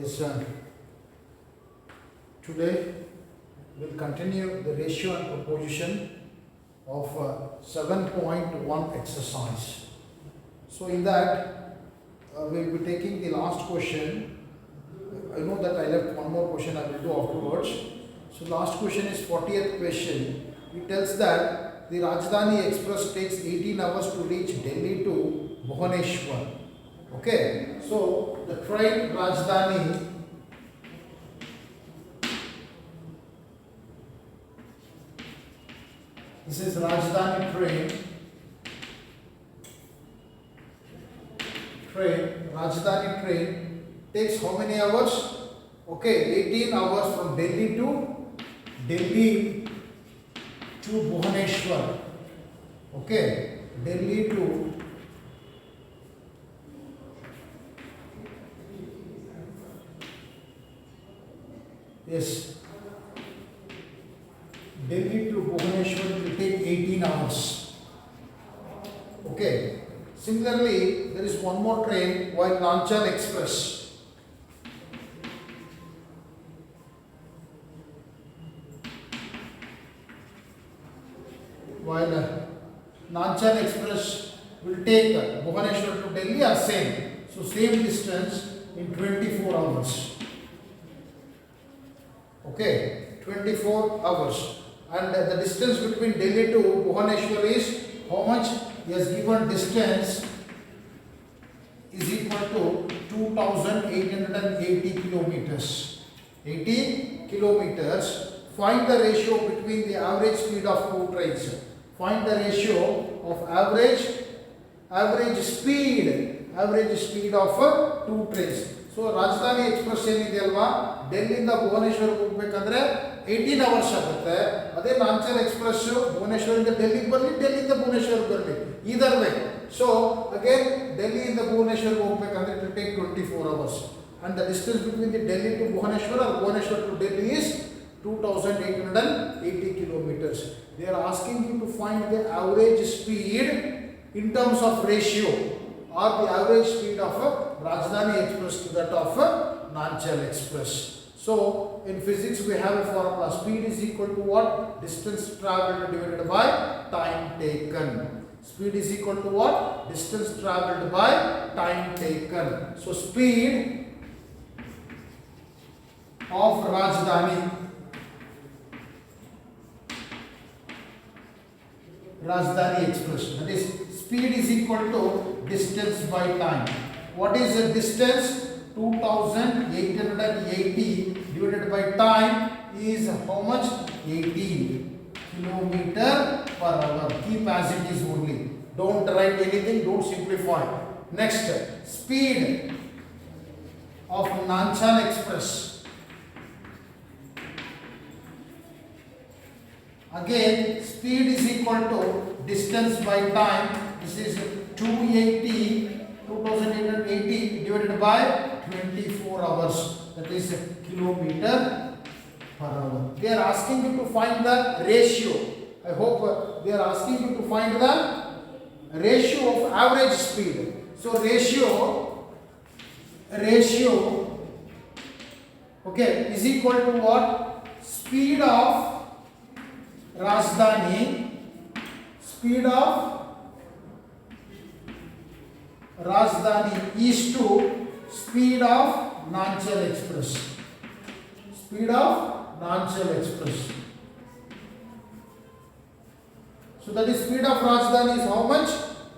Yes, today we'll continue the ratio and proposition of 7.1 exercise. So in that we'll be taking the last question. I know that I left one more question I will do afterwards. So last question is 40th question. It tells that the Rajdhani Express takes 18 hours to reach Delhi to Bhubaneswar. Okay, so the train Rajdhani this is Rajdhani train. Rajdhani train takes how many hours? Okay, 18 hours from Delhi to Bhubaneswar. Okay, Delhi to Delhi to Bhubaneswar will take 18 hours. Okay. Similarly, there is one more train, while Nanchal Express. While Nanchal Express will take Bhubaneswar to Delhi are same. So same distance in 24 hours. Okay, 24 hours. And the distance between Delhi to Bhubaneswar is how much? He has given distance is equal to 2880 kilometers. 80 kilometers. Find the ratio between the average speed of two trains. Find the ratio of average speed of two trains. So Rajdhani Express ಏನಿದೆ ಅಲ್ವಾ ಡೆಲ್ಲಿಯಿಂದ ಭುವನೇಶ್ವರ್ ಹೋಗಬೇಕಂದ್ರೆ 18 hours ಆಗುತ್ತೆ. ಅದೇ ನಾಂಚಲ್ express ಭುವನೇಶ್ವರದಿಂದ ಡೆಲ್ಲಿಗೆ ಬರಲಿ, ಡೆಲ್ಲಿಯಿಂದ ಭುವನೇಶ್ವರ್ ಬರಲಿ, either way. So again ಡೆಲ್ಲಿಯಿಂದ Bhuvneshwar ಹೋಗಬೇಕಂದ್ರೆ it will take 24 hours. And the distance between the Delhi to Bhubaneswar or Bhubaneswar to Delhi is 2880 kilometers. They are asking you to find the average speed in terms of ratio or the average speed of Rajdhani Express to that of Nanchal Express. So in physics we have a formula: speed is equal to what? Distance travelled divided by time taken. Speed is equal to what? Distance travelled by time taken. So speed of Rajdhani Express, that is speed is equal to distance by time. What is the distance? 2880 divided by time is how much? 18 kilometer per hour. Keep as it is only. Don't write anything, don't simplify. Next, speed of Nanchal Express. Again, speed is equal to distance by time. This is 2880 divided by 24 hours. That is kilometer per hour. They are asking you to find the ratio. I hope they are asking you to find the ratio of average speed. So ratio okay is equal to what? Speed of Rajdhani is to speed of Nanchal Express. So that is speed of Rajdhani is how much?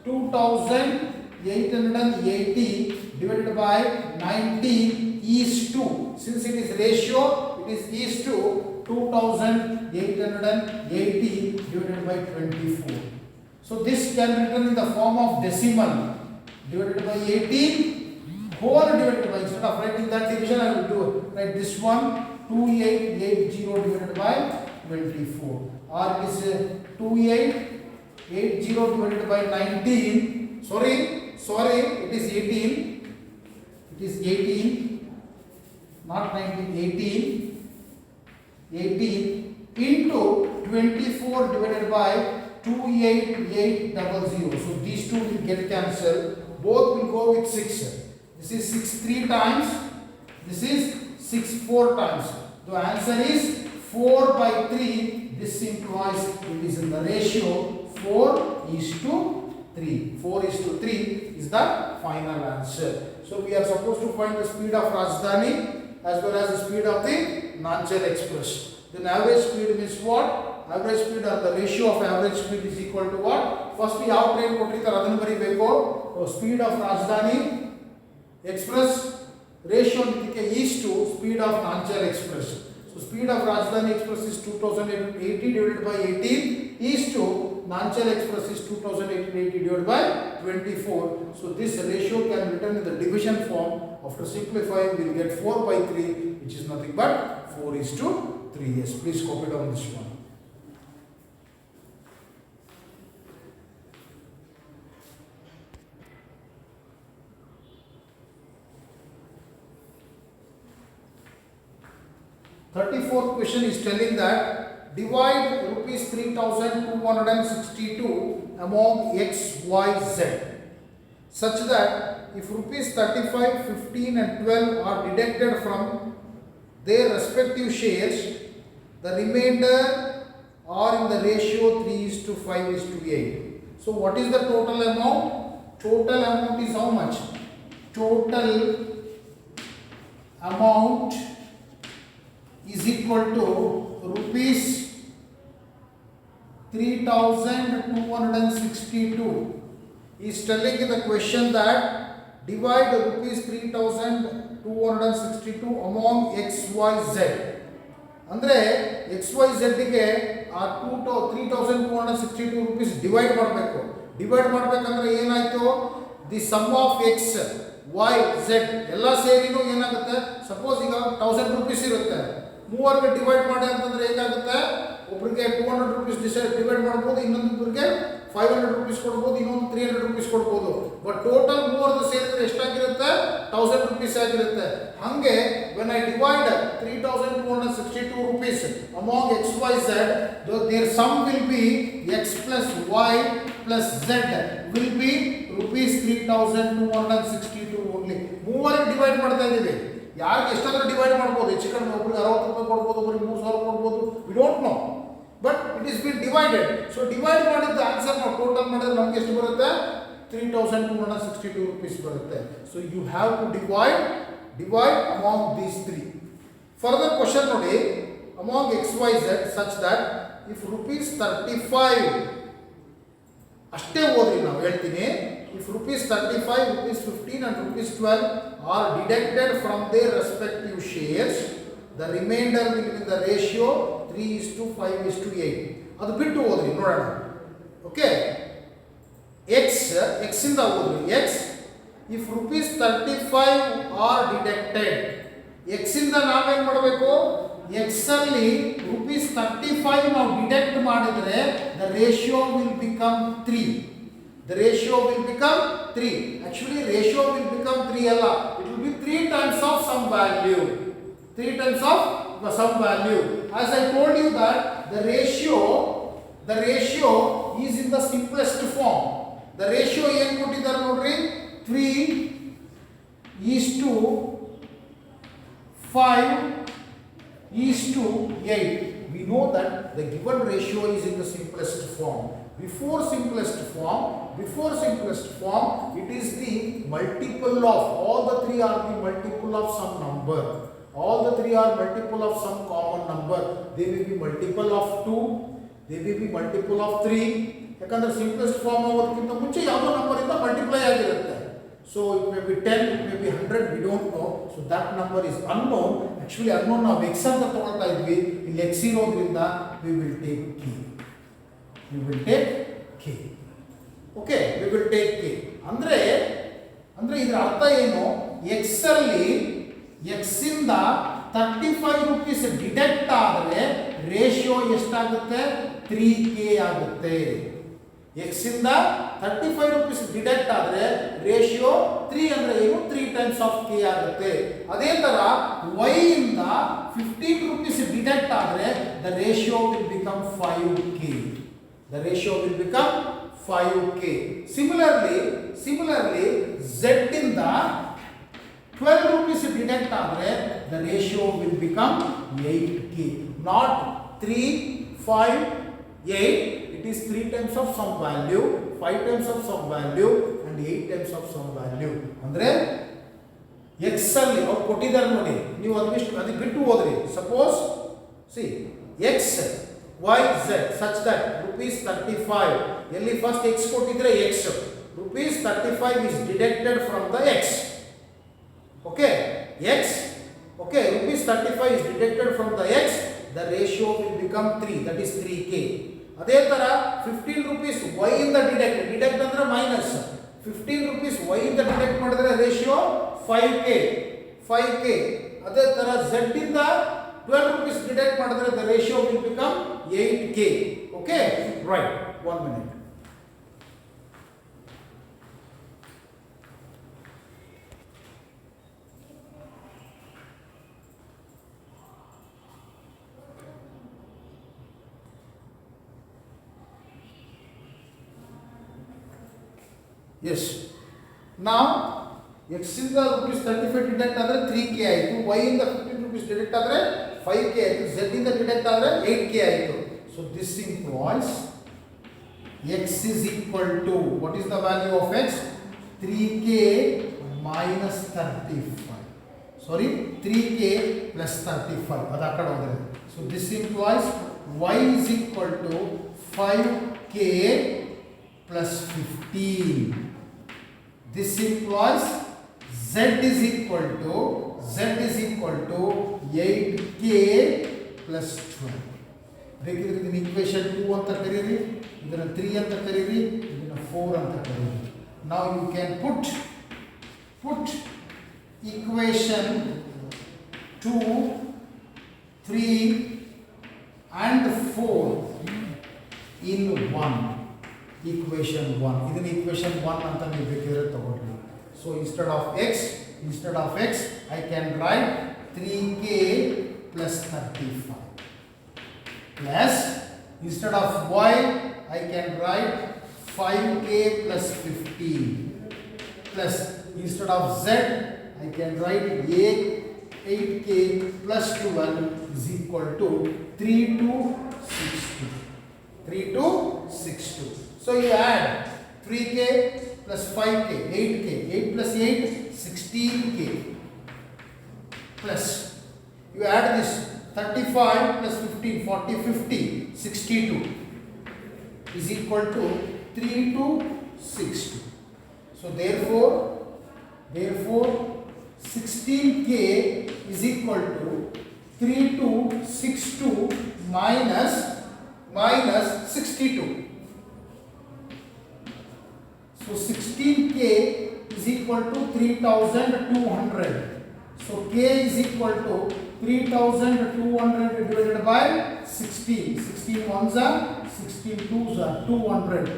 2880 divided by 19 is to. Since it is ratio, it is to 2880 divided by 24. So this can be written in the form of decimal divided by 18 whole divided by, instead of writing that division I will write this one 2880 divided by 24, or it is 2880 divided by 19. Sorry, it is 18, not 19, 18 into 24 divided by 28800. So these two will get cancelled. Both will go with 6. This is 6 3 times. This is 6 4 times. The answer is 4 by 3. This implies it is in the ratio 4:3. 4:3 is the final answer. So we are supposed to find the speed of Rajdhani as well as the speed of the Nanchal Express. Then average speed means what? Average speed or the ratio of average speed is equal to what? First we have train ಕೊಟ್ಟಿರ್ತಾರೆ ಅದನ್ನು ಬರೀಬೇಕು. Speed of Rajdhani Express ratio ಇದಕ್ಕೆ is to speed of Nanchal Express. So speed of Rajdhani Express is 2080 divided by 18 is to Nanchal Express is 2880 divided by 24. So this ratio can be written in the division form. After simplifying we will get 4 by 3 which is nothing but 4:3. Yes, please copy down this one. Thirty-fourth question is telling that divide rupees 3,262 among x, y, z such that if rupees 35, 15 and 12 are deducted from their respective shares, the remainder are in the ratio 3:5:8. So what is the total amount? Total amount is how much? Total amount is equal to rupees 3,262 is telling in the question that divide rupees 3,262 among x, y, z. ಅಂದರೆ x y ಝೆಡ್ಗೆ ಆ 3,262 rupees divide ಮಾಡಬೇಕು. Divide ಮಾಡಬೇಕಂದ್ರೆ ಏನಾಯಿತು? The sum of x y z ಎಲ್ಲ ಸೇರಿನೂ ಏನಾಗುತ್ತೆ? Suppose ಈಗ 1000 ರೂಪೀಸ್ ಇರುತ್ತೆ, ಮೂವರಿಗೆ ಡಿವೈಡ್ ಮಾಡಿ ಅಂತಂದ್ರೆ ಹೇಗಾಗುತ್ತೆ? ಒಬ್ಬರಿಗೆ 200 ರೂಪೀಸ್ ಡಿವೈಡ್ ಮಾಡ್ಬೋದು, ಇನ್ನೊಂದೊಬ್ಬರಿಗೆ 500 ರೂಪೀಸ್ ಕೊಡ್ಬೋದು, ಇನ್ನೊಂದು 300 ರೂಪೀಸ್ ಕೊಡ್ಬೋದು. ಬಟ್ ಟೋಟಲ್ ಮೂವರದ್ದು ಸೇರಿದ್ರೆ ಎಷ್ಟಾಗಿರುತ್ತೆ? 1000 ರೂಪೀಸ್ ಆಗಿರುತ್ತೆ. ಹಂಗೆ when I divide 3,262 rupees among x, y, z, their sum will be x plus y plus z will be rupees 3,262 only. ಮೂವರಿಗೆ ಡಿವೈಡ್ ಮಾಡ್ತಾ ಇದ್ದೀವಿ. ಯಾರಿಗೆ ಎಷ್ಟಾದರೂ ಡಿವೈಡ್ ಮಾಡ್ಬೋದು, ಹೆಚ್ಚು ಕಡಿಮೆ ಒಬ್ಬರಿಗೆ 60 ರೂಪಾಯಿ ಕೊಡ್ಬೋದು, ಒಬ್ಬರಿಗೆ 3000 ಕೊಡ್ಬೋದು, we don't know, but it is been divided. So divide ಮಾಡಿದ ಆನ್ಸರ್ ನಾವು ಟೋಟಲ್ ಮಾಡಿದ್ರೆ ನಮ್ಗೆ ಎಷ್ಟು ಬರುತ್ತೆ? 3,262 rupees ಬರುತ್ತೆ. So you have to divide among these three. Further question ನೋಡಿ, among x, y, z such that if rupees 35 ಅಷ್ಟೇ ಓದ್ರಿ ನಾವು ಹೇಳ್ತೀನಿ. If rupees 35, rupees 15 and rupees 12 are deducted from their respective shares, the remainder will be in the ratio 3:5:8. ಅದು ಬಿಟ್ಟು ಓದ್ರಿ ನೋಡೋಣ. Okay, x ಇಂದ ಓದ್ರಿ. x if rupees 35 are deducted, x ಇಂದ ನಾವೇನು ಮಾಡಬೇಕು? x ಅಲ್ಲಿ rupees 35 ನಾವು ಡಿಡಕ್ಟ್ ಮಾಡಿದ್ರೆ the ratio will become 3. The ratio will become 3. Actually ratio will become 3 ಅಲ್ಲ, it will be 3 times of some value. 3 times of some value. As I told you that the ratio is in the simplest form. The ratio ಏನು ಕೊಟ್ಟಿದ್ದಾರೆ ನೋಡ್ರಿ? 3:5:8. We know that the given ratio is in the simplest form. Before simplest form, it is the multiple of, all the three are the multiple of some number. All the three are multiple of some common number. They may be multiple of 2, they may be multiple of 3. ಯಾಕಂದ್ರೆ simplest form ಆಗೋದಕ್ಕಿಂತ ಮುಂಚೆ ಯಾವುದೋ number ಇಂದ multiply ಆಗಿರುತ್ತೆ. So it may be 10, it may be 100, we don't know. So that number is unknown. Actually unknown ನಾವು x ಅಂತ ತಗೊಳ್ತಾ ಇದ್ವಿ. ಇಲ್ಲಿ x ಇರೋದ್ರಿಂದ we will take k. Okay, we will take k. ಅಂದ್ರೆ ಇದರ ಅರ್ಥ ಏನು? x ಅಲ್ಲಿ x ಇಂದ 35 ರೂಪೀಸ್ ಡಿಡಕ್ಟ್ ಆದರೆ ರೇಷಿಯೋ ಎಷ್ಟಾಗುತ್ತೆ? 3k ಆಗುತ್ತೆ. x ಇಂದ 35 ರೂಪೀಸ್ ಡಿಡಕ್ಟ್ ಆದರೆ ರೇಷಿಯೋ 3 ಅಂದ್ರೆ ಏನು? 3 ಟೈಮ್ಸ್ ಆಫ್ k ಆಗುತ್ತೆ. ಅದೇ ತರ y ಇಂದ 15 ರೂಪೀಸ್ ಡಿಡಕ್ಟ್ ಆದರೆ the ratio will become 5k. The ratio will become 5k. Similarly z ಇಂದ 12 rupees deduct ಆದರೆ the ratio will become 8k, not 3, 5, 8. It is 3 times of some value, 5 times of some value and 8 times of some value. ಅಂದರೆ x ಅಲ್ಲಿ ಅವ್ರು ಕೊಟ್ಟಿದ್ದಾರೆ ನೋಡಿ, ನೀವು ಅದಕ್ಕೆ ಬಿಟ್ಟು ಹೋದ್ರಿ. Suppose see x y z such that rupees 35, ಎಲ್ಲಿ ಫಸ್ಟ್ x ಕೊಟ್ಟಿದ್ರೆ x, rupees 35 is deducted from the x. Okay, x, okay, rupees 35 is deducted from the x, the ratio will become 3, that is 3k. ಅದೇ ತರ 15 rupees y ಇಂದ deduct ಅಂದ್ರೆ minus 15 rupees y ಇಂದ deduct ಮಾಡಿದ್ರೆ ratio 5k. ಅದೇ ತರ z ಇಂದ 12 rupees deduct ಮಾಡಿದ್ರೆ the ratio will become 8k. Okay, right, 1 minute. Yes. Now x ಇಂದ rupees 35 ಡಿಡಕ್ಟ್ ಆದರೆ 3k ಆಯಿತು, y ಇಂದ 15 rupees ಡಿಡಕ್ಟ್ ಆದರೆ 5k ಆಯಿತು, z ಇಂದ ಡಿಡಕ್ಟ್ ಆದರೆ 8k ಆಯಿತು. So this implies x is equal to, what is the value of x? 3k minus 35. Sorry, 3k plus 35. ಅದು ಆ ಕಡೆ ಹೋದರೆ. So this implies y is equal to 5k plus 15. This implies z is equal to 8k plus 12. ಬೇಕಿದ್ರೆ ಇದನ್ನ equation 2 ಅಂತ ಕರೀರಿ, ಇದನ್ನ 3 ಅಂತ ಕರೀರಿ, ಇದನ್ನ 4 ಅಂತ ಕರೀರಿ. Now you can put equation 2, 3 and 4 in 1. Equation 1. ಇದನ್ನ equation 1 ಅಂತ ನೀವು ಬೇಕಿದ್ರೆ ತಗೊಳ್ಳಿ. So instead of x I can write 3k plus 35 plus, instead of y I can write 5k plus 15 plus, instead of z I can write 8k plus 12 is equal to 3262. So you add 3k plus 5k, 8k, 8 plus 8, 16k, plus you add this 35 plus 15, 40, 50, 62 is equal to 3262. So therefore 16k is equal to 3262 minus 62. So 16k is equal to 3200. So k is equal to 3200 divided by 16. 16 ones are, 16 twos are 200.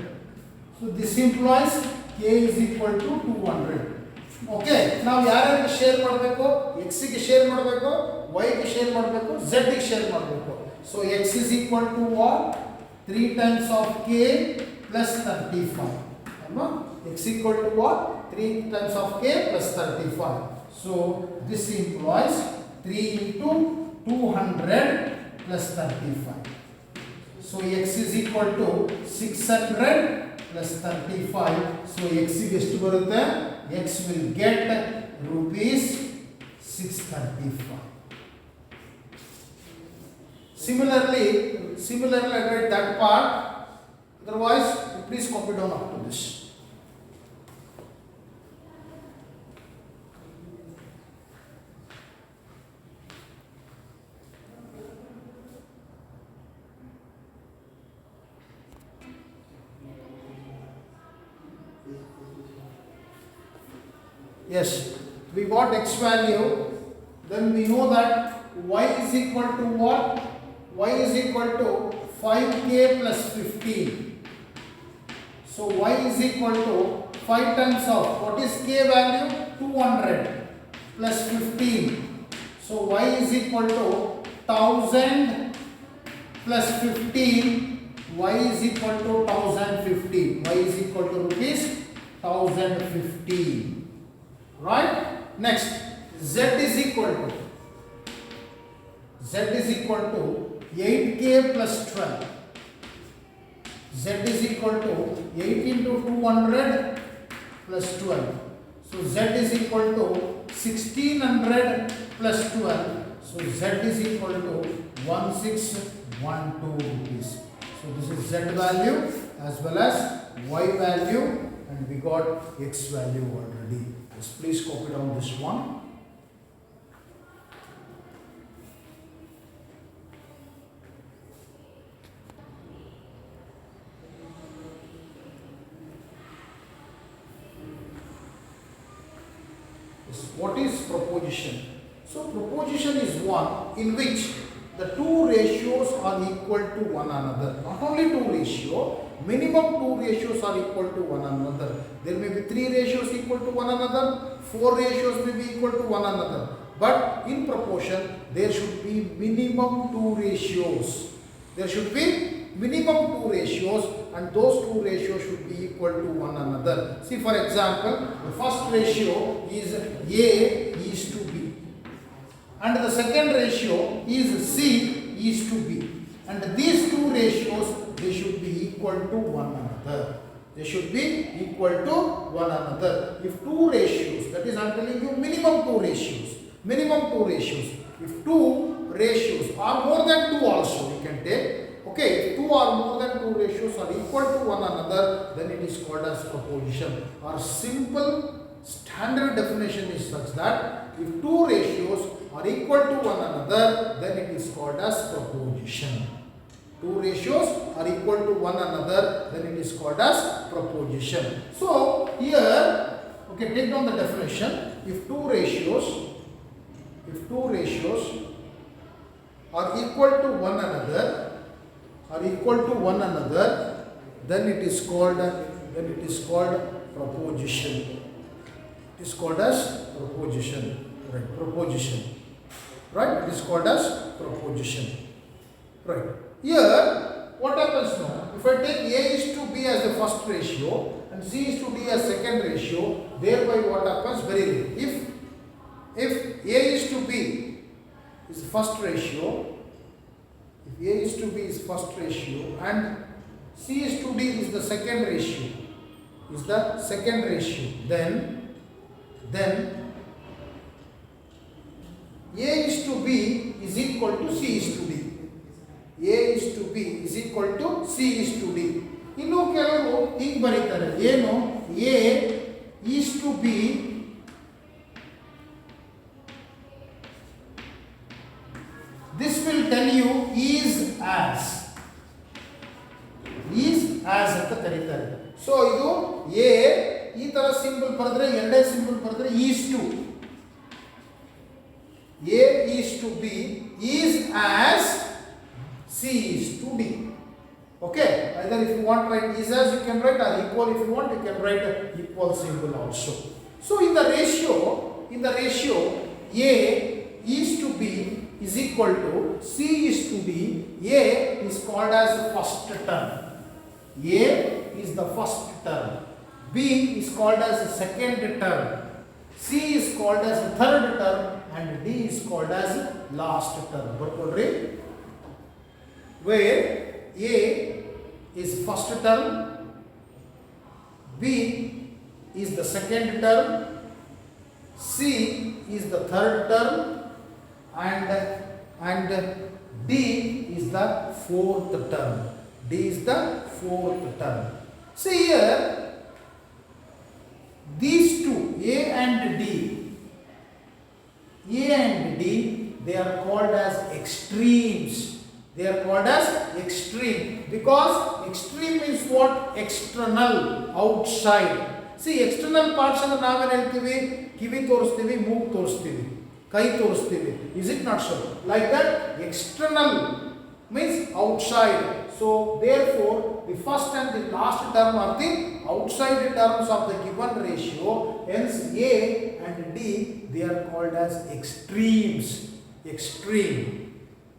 So this implies k is equal to 200. Okay, now ಯಾರಿಗೆ share ಮಾಡಬೇಕು? x ಗೆ share ಮಾಡಬೇಕು, y ಗೆ share ಮಾಡಬೇಕು, z ಗೆ share ಮಾಡಬೇಕು. So x is equal to what? 3 times of k plus 35. X equal to what? 3 times of k plus 35. So this implies 3 into 200 plus 35. So x is equal to 600 plus 35. So x is ಎಷ್ಟು ಬರುತ್ತೆ? X will get rupees 635. Similarly I write that part. Otherwise please copy down up to this. Yes, we got x value, then we know that y is equal to what? Y is equal to 5k plus 15. So y is equal to 5 times of, what is k value? 200 plus 15. So y is equal to 1000 plus 15. Y is equal to 1015. Y is equal to rupees 1015. Right? Next. Z is equal to 8k plus 12. Z is equal to 8 into 200 plus 12. So Z is equal to 1600 plus 12. So Z is equal to 1612 rupees. So this is Z value as well as Y value, and we got X value already. Yes, please copy down this one. What is proposition? So proposition is one in which the two ratios are equal to one another. Not only two ratio, minimum two ratios are equal to one another. There may be three ratios equal to one another, four ratios may be equal to one another. But in proportion, there should be minimum two ratios. There should be minimum two ratios, and those two ratios should be equal to one another. See, for example, the first ratio is A is to B, and the second ratio is C is to B, and these two ratios, they should be equal to one another. They should be equal to one another. If two ratios, that is, I am telling you minimum two ratios, if two ratios are more than two also we can take. Okay, if two or more than two ratios are equal to one another, then it is called as proposition. Our simple standard definition is such that if two ratios are equal to one another, then it is called as proposition. Two ratios are equal to one another, then it is called as proposition. So here, okay, take down the definition. If two ratios are equal to one another, then it is called proposition. It is called as proposition. Right, proposition. Right, it is called as proposition. Right. Here, what happens now? If I take A is to B as the first ratio and C is to D as second ratio, thereby what happens? Very rare. If A is to B is first ratio, if A is to B is first ratio and C is to D is the second ratio, then A is to B is equal to C is to D. A is to B is equal to C is to D. ಇನ್ನು ಕೆಲವರು ಹೀಗೆ ಬರೀತಾರೆ, ಏನು A is to B this will tell you is as ಅಂತ ಕರೀತಾರೆ. So ಇದು A ಈ ತರ ಸಿಂಬಲ್ ಬರೆದ್ರೆ, ಎರಡೇ ಸಿಂಬಲ್ ಬರೆದ್ರೆ is to, A is to B is as C is to D. Okay, either if you want to write is as, you can write, or equal if you want, you can write a equal symbol also. So in the ratio A is to B is equal to C is to D, A is called as the first term. A is the first term, B is called as the second term, C is called as the third term, and D is called as the last term. Where A is first term, B is the second term, C is the third term, and D is the fourth term. See here, these two, A and D, they are called as extremes. They are called as extreme because extreme means what? External, outside. See, external parts ಅಂದ್ರೆ ನಾವೇನು ಹೇಳ್ತೀವಿ? ಕಿವಿ ತೋರಿಸ್ತೀವಿ, ಮೂಗು ತೋರಿಸ್ತೀವಿ, ಕೈ ತೋರಿಸ್ತೀವಿ. Is it not so? Like that, external means outside. So therefore, the first and the last term are the outside terms of the given ratio. Hence, A and D, they are called as extremes.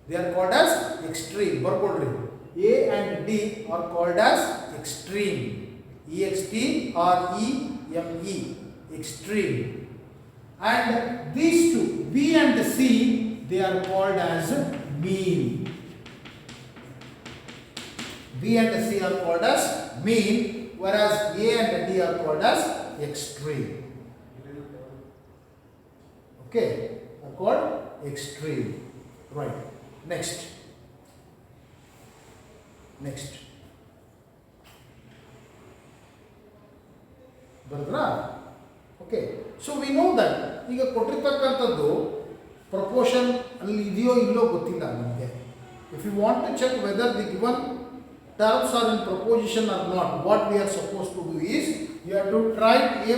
They are called as extreme. A and D are called as extreme. EXTREME. Extreme. and these two, B and C, they are called as mean. B and C are called as mean, whereas A and D are called as extreme. Okay, are called extreme. Right. Next. ಬರದ್ರಾ? Okay, so we know that ಈಗ ಕೊಟ್ಟಿರ್ತಕ್ಕಂಥದ್ದು proportion ಅಲ್ಲಿ ಇದೆಯೋ ಇಲ್ಲೋ ಗೊತ್ತಿಲ್ಲ ನಮಗೆ. If you want to check whether the given terms are in proposition or not, what we are supposed to do is you have to write A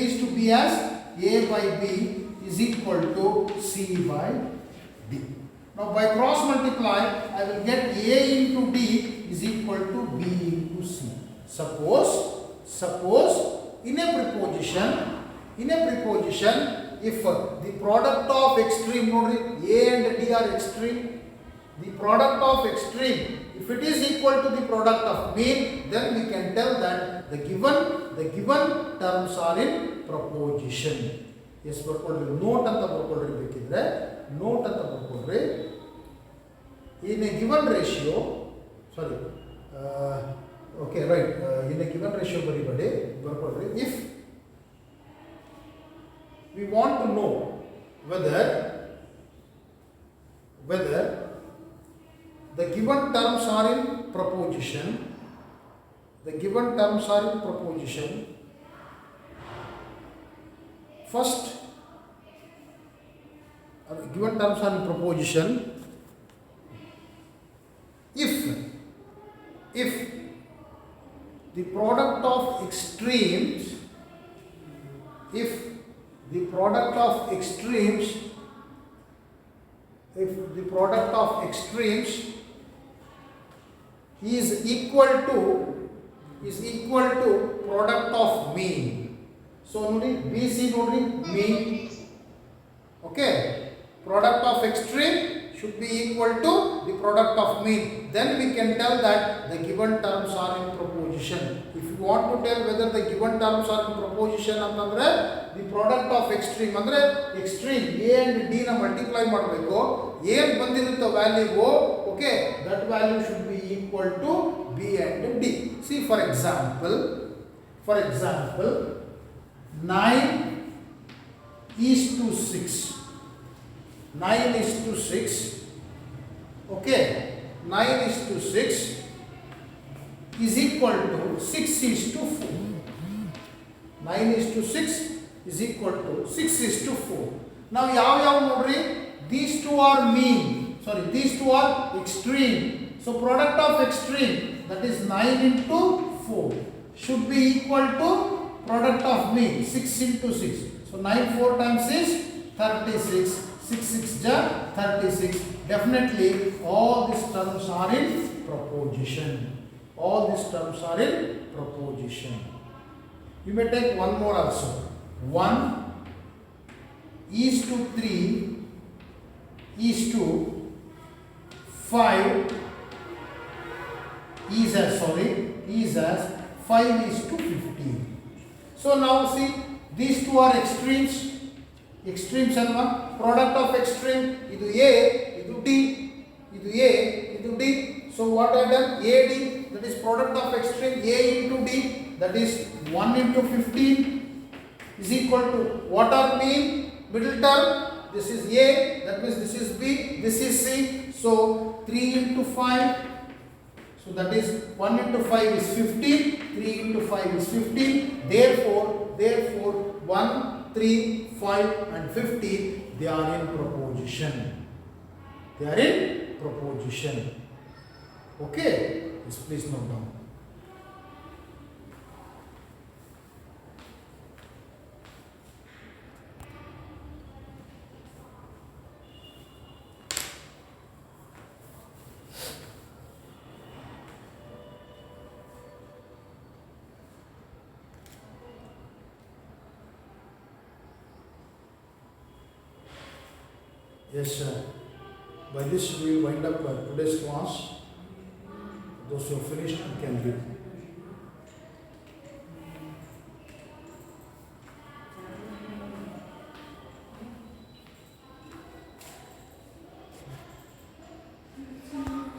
is to B as A by B is equal to C by D. Now by cross multiply I will get A into D is equal to B into C. Suppose in a preposition if the product of extreme, A and D are extreme, the product of extreme, if it is equal to the product of mean, then we can tell that the given terms are in proposition. Yes, ಬರ್ಕೊಳ್ಳಿ, note ಅಂತ ಬರ್ಕೊಳ್ಳಿ, ಬೇಕಿದ್ರೆ note ಅಂತ ಬರ್ಕೊಳ್ಳಿ. In a given ratio, sorry, okay, right, in a given ratio ಬರಿಬೇಡಿ, ಬರ್ಕೊಳ್ಳಿ. If we want to know whether the given terms are in proposition, first given terms are in proposition if the product of extremes is equal to product of mean. So nodi BC nodi mean. Okay, product of extreme should be equal to the product of mean. Then we can tell that the given terms are in proposition. If you want to tell whether the given terms are in proposition antandre the product of extreme andre extreme A and D na multiply ಮಾಡಬೇಕು. ಏನು ಬಂದಿರುತ್ತೋ value, okay, that value should be equal to B and D. See, for example 9 is to 6. 9 is to 6. Okay, 9 is to 6 is equal to 6 is to 4. 9 is to 6 is equal to 6 is to 4. Now ಯಾವ ನೋಡ್ರಿ, these two are mean, sorry, these two are extreme. So product of extreme, that is 9 into 4, should be equal to product of mean, 6 into 6. So 9 4 times is 36, 6 6 ja 36. Definitely all these terms are in proposition. You may take one more also. 1 is to 3 is to 5 is as 5 is to 15. So now see, these two are extremes alva. Product of extreme, idu A, idu D, so what I done, AD, that is product of extreme A into D, that is 1 into 15 is equal to what are mean, middle term, this is A, that means this is B, this is C, so 3 into 5, so that is 1 into 5 is 15, 3 into 5 is 15, therefore 1, 3, 5 and 15, they are in proposition. Okay, yes, please note down. Yes, sir. By this we will wind up today's class. Those who have finished can leave.